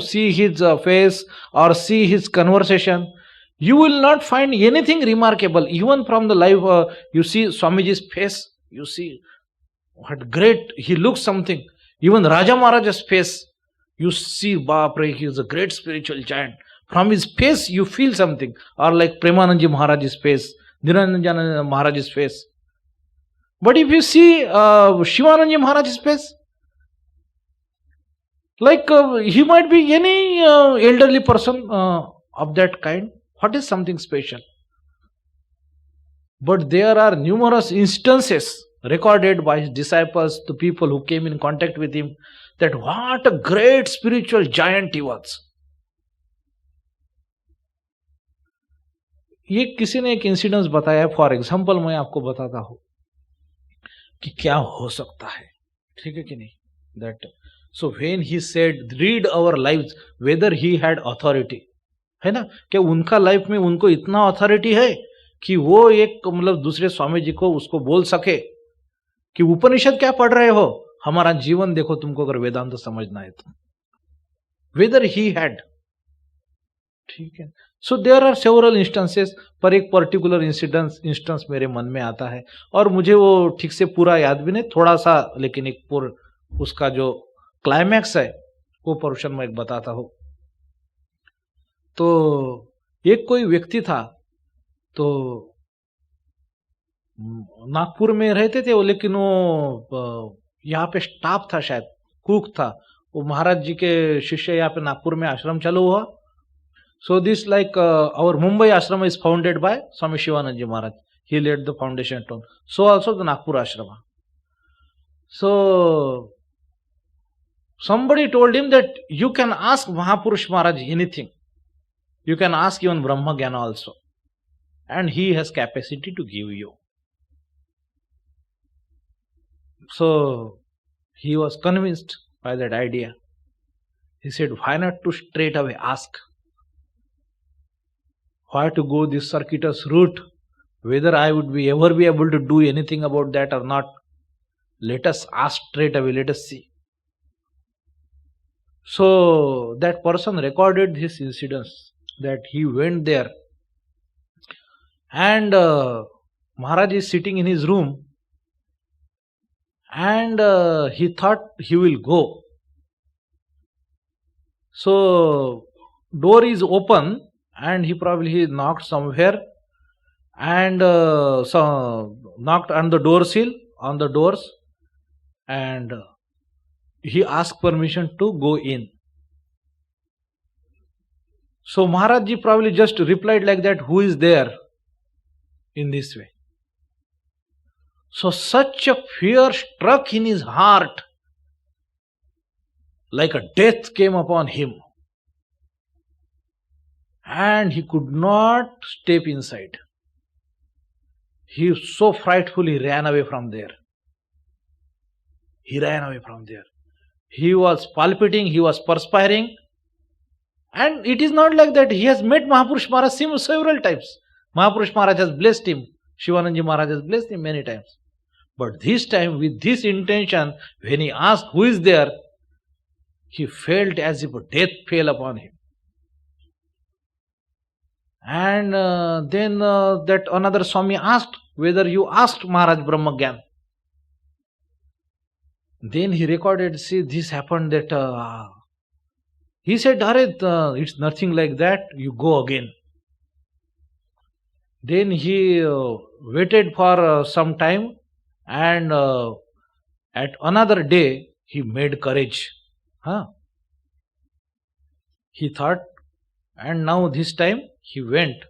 see his face or see his conversation, you will not find anything remarkable. Even from the life, you see Swamiji's face, you see what great, he looks something. Even Raja Maharaja's face, you see, Bapre, he is a great spiritual giant. From his face, you feel something. Or like Premanandaji Maharaj's face, Niranjana Maharaj's face. But if you see Shivanandaji Maharaj's face, like he might be any elderly person of that kind. What is something special? But there are numerous instances recorded by his disciples, the people who came in contact with him, that what a great spiritual giant he was. ये किसी ने एक incidence बताया, for example मैं आपको बताता हूं कि क्या हो सकता है, ठीक है कि नहीं. That so when he said rid our lives, whether he had authority, है ना, कि उनका लाइफ में उनको इतना अथॉरिटी है कि वो एक मतलब दूसरे स्वामी जी को उसको बोल सके कि उपनिषद क्या पढ़ रहे हो, हमारा जीवन देखो तुमको अगर वेदांत समझना है तो. वेदर ही हैड, ठीक है. So there are several instances, पर एक पर्टिकुलर इंस्टेंस मेरे मन में आता है और मुझे वो ठीक से पूरा याद भी नहीं, थोड़ा सा, लेकिन एक पूरा उसका जो क्लाइमैक्स है वो पोर्शन में एक बताता हूं. तो एक कोई व्यक्ति था, तो नागपुर में रहते थे वो, लेकिन वो यहाँ पे स्टाफ था, शायद कुक था. वो महाराज जी के शिष्य यहाँ पे नागपुर में आश्रम चालू हुआ. So this like our Mumbai ashram is founded by Swami Shivanand ji Maharaj. He laid the foundation stone. So also the Nagpur ashram. So somebody told him that you can ask Mahapurush Maharaj anything. You can ask even Brahma Gyana also. And he has capacity to give you. So he was convinced by that idea. He said, why not to straight away ask? Why to go this circuitous route? Whether I would ever be able to do anything about that or not, let us ask straight away, let us see. So that person recorded this incident, that he went there and Maharaj is sitting in his room and he thought he will go. So door is open and he probably knocked somewhere and knocked on the door sill, on the doors, and he asked permission to go in. So Maharaj ji probably just replied like that, who is there, in this way. So such a fear struck in his heart, like a death came upon him. And he could not step inside. He so frightfully ran away from there. He ran away from there. He was palpitating, he was perspiring. And it is not like that. He has met Mahapurush Maharaj several times. Mahapurush Maharaj has blessed him. Shivanandaji Maharaj has blessed him many times. But this time, with this intention, when he asked who is there, he felt as if death fell upon him. And then that another Swami asked whether you asked Maharaj Brahma Gyan. Then he recorded, see, this happened that He said, it's nothing like that, you go again. Then he waited for some time, and at another day he made courage. He thought, and now this time he went,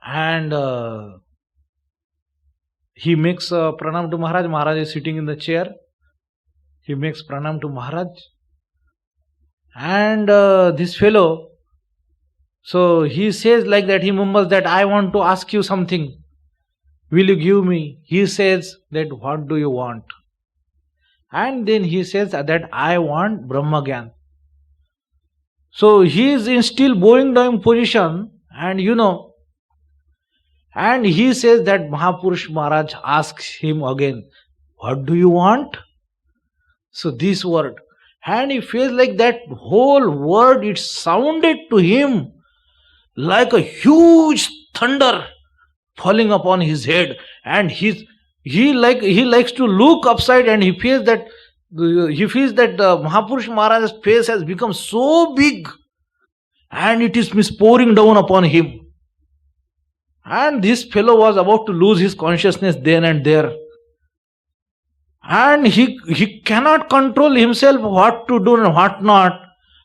and he makes pranam to Maharaj. Maharaj is sitting in the chair. He makes pranam to Maharaj, and this fellow, so he says like that, he mumbles that, I want to ask you something. Will you give me? He says that, what do you want? And then he says that, I want Brahmagyan. So he is in still bowing down position, and and he says that Mahapurush Maharaj asks him again, what do you want? So this word, and he feels like that whole word, it sounded to him like a huge thunder falling upon his head, and he likes to look upside, and he feels that Mahapurush Maharaj's face has become so big, and it is pouring down upon him. And this fellow was about to lose his consciousness then and there, and he cannot control himself what to do and what not,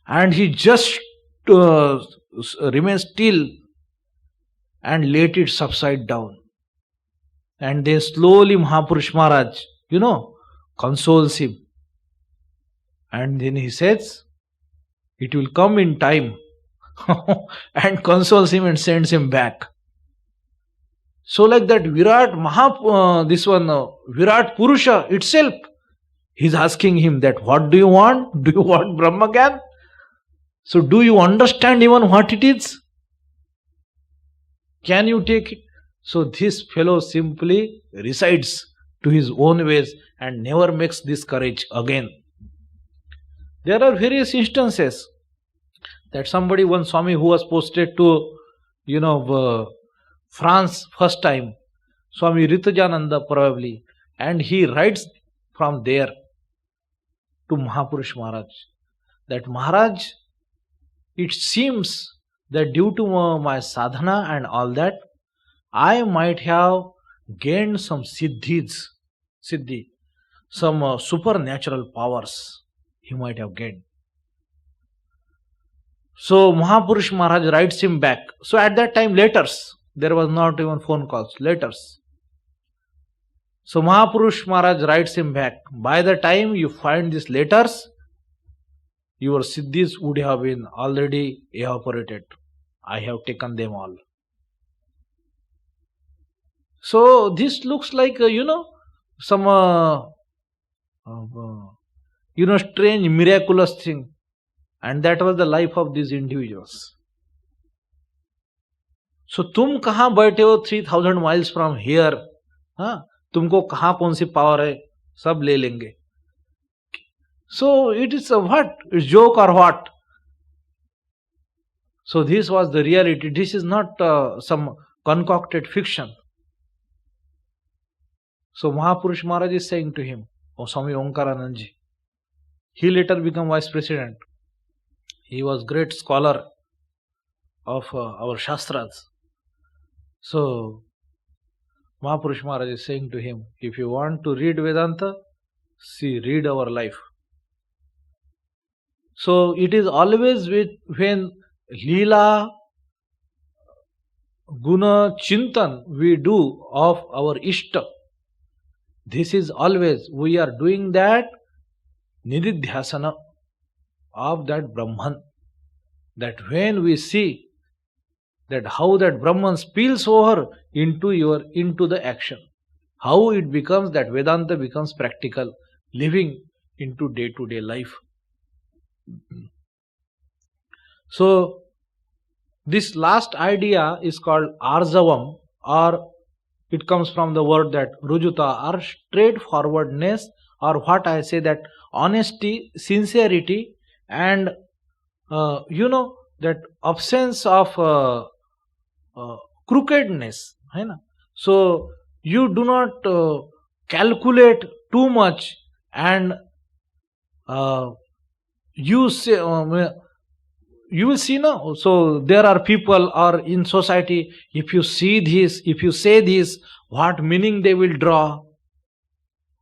and he just remains still and let it subside down. And then slowly Mahapurush Maharaj, consoles him. And then he says, it will come in time, and consoles him and sends him back. So like that Virat Virat Purusha itself, he's asking him that, what do you want? Do you want Brahmagyan? So do you understand even what it is? Can you take it? So this fellow simply resides to his own ways and never makes this courage again. There are various instances that somebody, one Swami who was posted to, France first time, Swami Ritajananda probably, and he writes from there to Mahapurush Maharaj that, Maharaj, it seems that due to my sadhana and all that, I might have gained some siddhi, some supernatural powers he might have gained. So Mahapurush Maharaj writes him back. So at that time, letters, there was not even phone calls, letters. So Mahapurush Maharaj writes him back, by the time you find these letters, your siddhis would have been already evaporated. I have taken them all. So this looks like, some, strange, miraculous thing. And that was the life of these individuals. So तुम कहाँ बैठे हो 3000 miles from here? तुमको कहाँ कौन सी power है? सब ले लेंगे. So it is a what? It's joke or what? So this was the reality. This is not some concocted fiction. So Mahapurush Maharaj is saying to him, Swami Omkaranandji, he later became vice president. He was great scholar of our Shastras. So Mahapurush Maharaj is saying to him, if you want to read Vedanta, read our life. So it is always when Leela, Guna, Chintan we do of our Ishta. This is always, we are doing that Nididhyasana of that Brahman. That when we see that how that Brahman spills over into the action, how it becomes that Vedanta becomes practical, living into day-to-day life. So this last idea is called Arjavam, or it comes from the word that Rujuta, or straightforwardness, or what I say, that honesty, sincerity, and that absence of crookedness. So you do not calculate too much, and you say, you will see now. So there are people or in society, if you see this, if you say this, what meaning they will draw,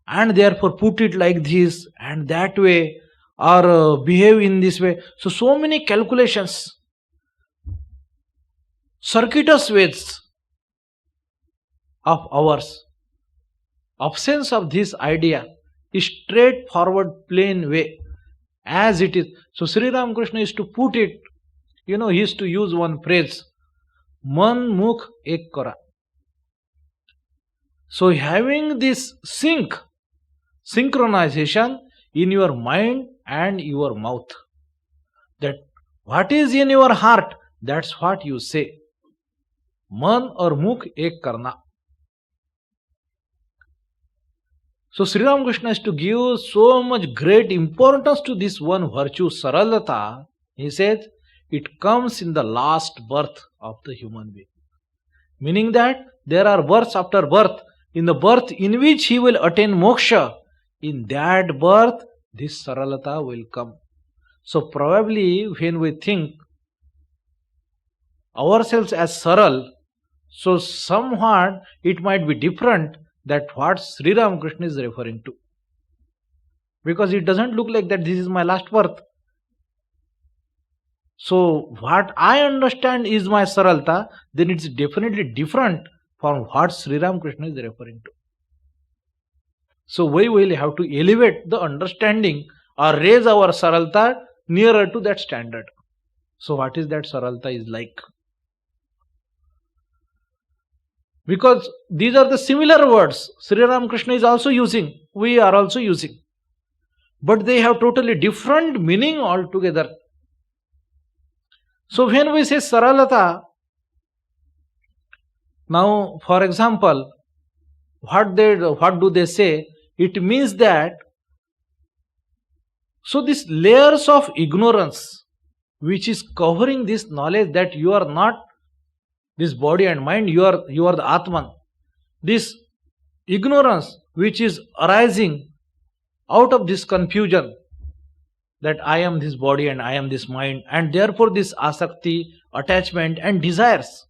and therefore put it like this and that way, or behave in this way. So many calculations, circuitous ways of ours. Absence of this idea is straightforward, plain way, as it is. So Sri Ramakrishna is to put it, he used to use one phrase, man mukh ek kara. So having this synchronization in your mind and your mouth, that what is in your heart, that's what you say. Man or mukh ek karna. So Sri Ramakrishna is to give so much great importance to this one virtue, saralata. He says it comes in the last birth of the human being. Meaning that there are births after birth. In the birth in which he will attain moksha, in that birth this saralata will come. So probably when we think ourselves as saral, so somewhat it might be different that what Sri Ramakrishna is referring to. Because it doesn't look like that this is my last birth. So what I understand is my saralta, then it's definitely different from what Sri Ramakrishna is referring to. So we will have to elevate the understanding or raise our saralta nearer to that standard. So what is that saralta is like? Because these are the similar words Sri Ramakrishna is also using, we are also using. But they have totally different meaning altogether. So when we say saralata, now for example, what do they say? It means that, so these layers of ignorance which is covering this knowledge that you are not this body and mind, you are the Atman. This ignorance which is arising out of this confusion that I am this body and I am this mind, and therefore this asakti, attachment and desires,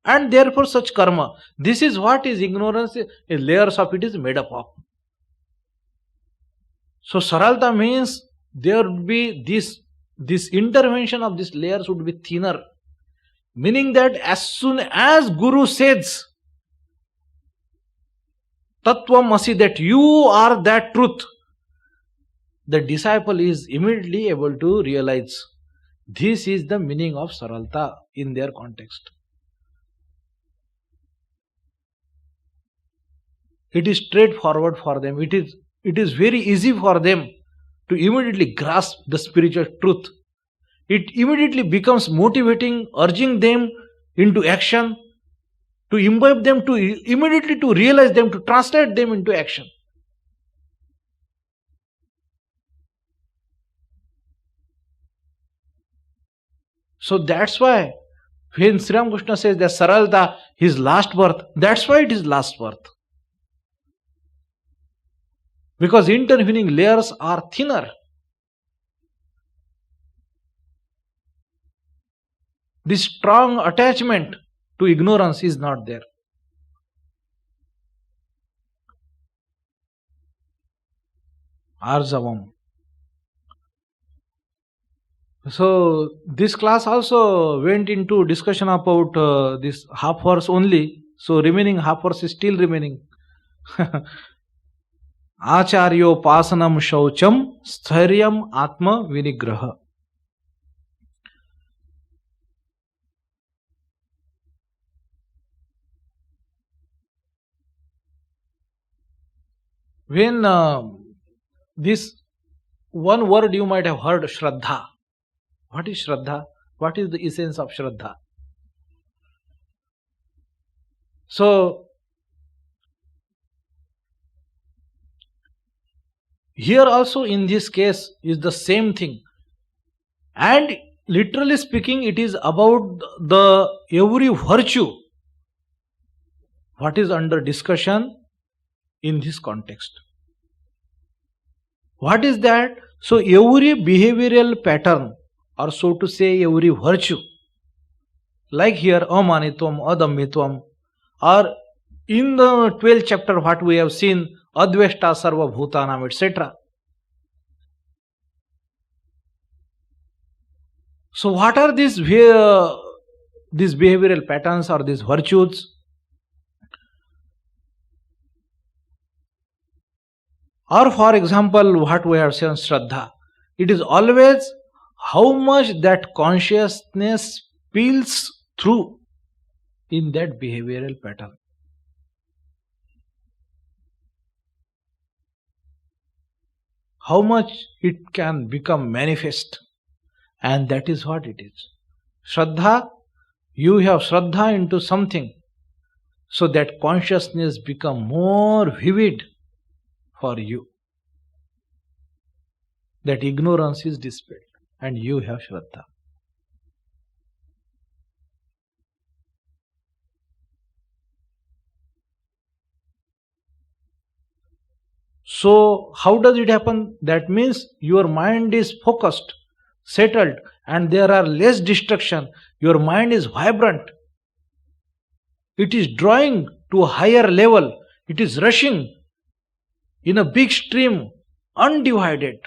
and therefore such karma. This is what is ignorance, layers of it is made up of. So saralta means there would be this intervention of these layers would be thinner. Meaning that as soon as Guru says Tattvamasi, that you are that truth, the disciple is immediately able to realize this is the meaning of saralta in their context. It is straightforward for them. It is very easy for them to immediately grasp the spiritual truth. It immediately becomes motivating, urging them into action, to imbibe them, to immediately to realize them, to translate them into action. So that's why when Sri Ramakrishna says that saralta, his last birth, that's why it is last birth. Because intervening layers are thinner. This strong attachment to ignorance is not there. Arjavam. So this class also went into discussion about this half verse only. So remaining half verse is still remaining. Acharyo pasanam shaucham stharyam atma vinigraha. When this one word you might have heard, Shraddha. What is Shraddha? What is the essence of Shraddha? So, here also in this case is the same thing. And literally speaking, it is about the every virtue what is under discussion in this context. What is that? So every behavioral pattern, or so to say every virtue, like here amanitvam, adammitvam, or in the 12th chapter what we have seen, adveshta sarva bhutanam, etc. So what are these behavioral patterns or these virtues? Or for example, what we have seen, Shraddha. It is always how much that consciousness spills through in that behavioral pattern. How much it can become manifest. And that is what it is. Shraddha, you have Shraddha into something, so that consciousness become more vivid for you. That ignorance is dispelled and you have Shraddha. So how does it happen? That means your mind is focused, settled, and there are less distraction. Your mind is vibrant. It is drawing to a higher level. It is rushing in a big stream, undivided.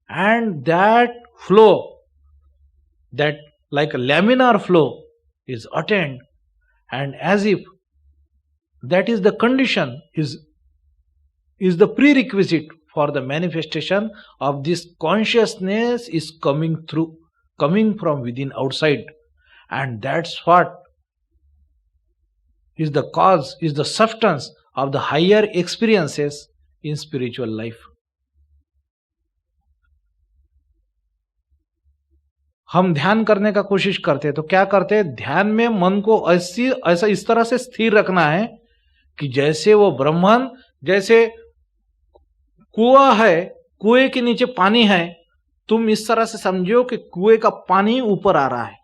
And that flow, that like a laminar flow, is attained, and as if that is the condition, is the prerequisite for the manifestation of this consciousness is coming through, coming from within outside. And that's what is the cause, is the substance of the higher experiences in spiritual life. हम ध्यान करने का कोशिश करते हैं तो क्या करते हैं, ध्यान में मन को ऐसा इस तरह से स्थिर रखना है कि जैसे वो ब्रह्मन, जैसे कुआं है, कुएं के नीचे पानी है, तुम इस तरह से समझो कि कुएं का पानी ऊपर आ रहा है.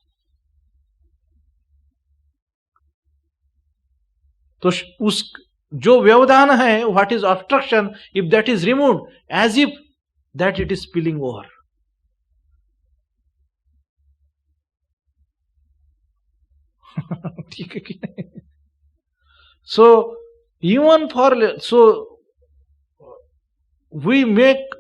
तो उस जो व्यवधान है, what is obstruction, if that is removed, as if that it is spilling over. ठीक है कि नहीं? So even for, so we make,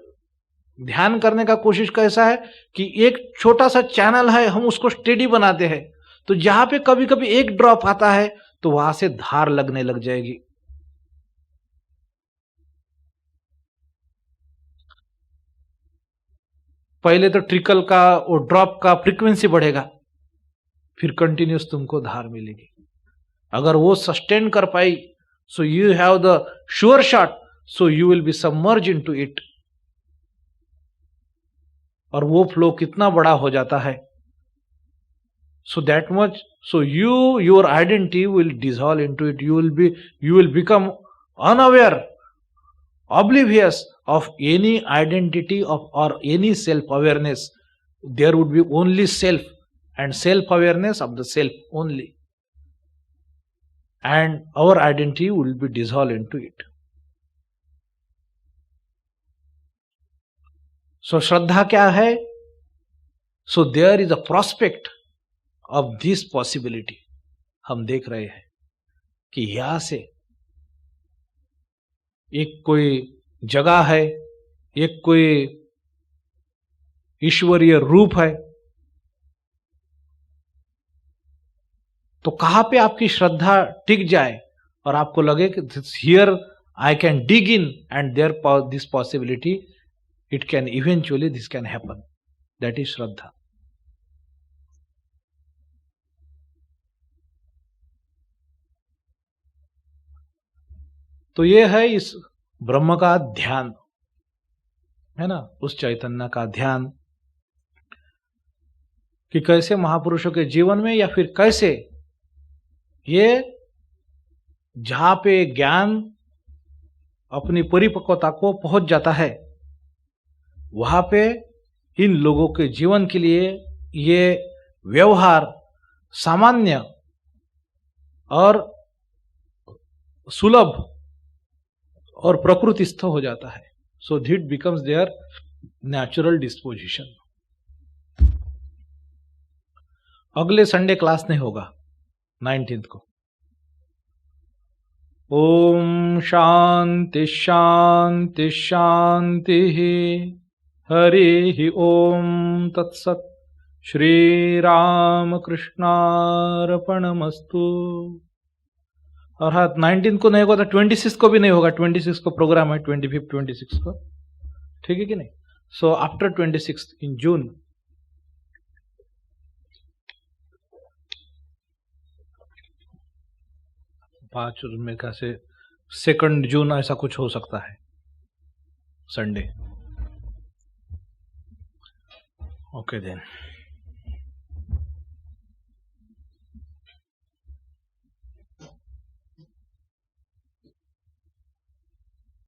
ध्यान करने का कोशिश कैसा है कि एक छोटा सा चैनल है, हम उसको स्टेडी बनाते हैं, तो जहां पे कभी कभी एक ड्रॉप आता है तो वहां से धार लगने लग जाएगी. पहले तो ट्रिकल का और ड्रॉप का फ्रीक्वेंसी बढ़ेगा, फिर कंटिन्यूस तुमको धार मिलेगी. अगर वो सस्टेन कर पाई, so you have the sure shot, so you will be submerge into it. और वो फ्लो कितना बड़ा हो जाता है, so that much, so your identity will dissolve into it. You will become unaware, oblivious of any identity of or any self awareness. There would be only self and self awareness of the self only, and our identity will be dissolved into it. So Shraddha क्या है? So there is a prospect of this possibility. हम देख रहे हैं कि यहां से एक कोई जगह है, एक कोई ईश्वरीय रूप है, तो कहां पे आपकी श्रद्धा टिक जाए और आपको लगे कि here I can dig in and there this possibility, it can eventually, this can happen. That is Shraddha. तो ये है इस ब्रह्म का ध्यान, है ना, उस चैतन्य का ध्यान, कि कैसे महापुरुषों के जीवन में या फिर कैसे ये जहां पे ज्ञान अपनी परिपक्वता को पहुंच जाता है, वहां पे इन लोगों के जीवन के लिए ये व्यवहार सामान्य और सुलभ और प्रकृतिस्थ हो जाता है. सो धिट बिकम्स देयर नेचुरल डिस्पोजिशन. अगले संडे क्लास नहीं होगा 19 को. ओम शांति शांति शांति. हरि ओम तत्सत. श्री राम कृष्णार्पणमस्तु. और हाँ, 19 को नहीं होगा तो 26 को भी नहीं होगा. 26 को प्रोग्राम है, 25 26 को. ठीक है कि नहीं? सो आफ्टर 26 इन जून. पांच में का से 2 जून ऐसा कुछ हो सकता है संडे. Okay then.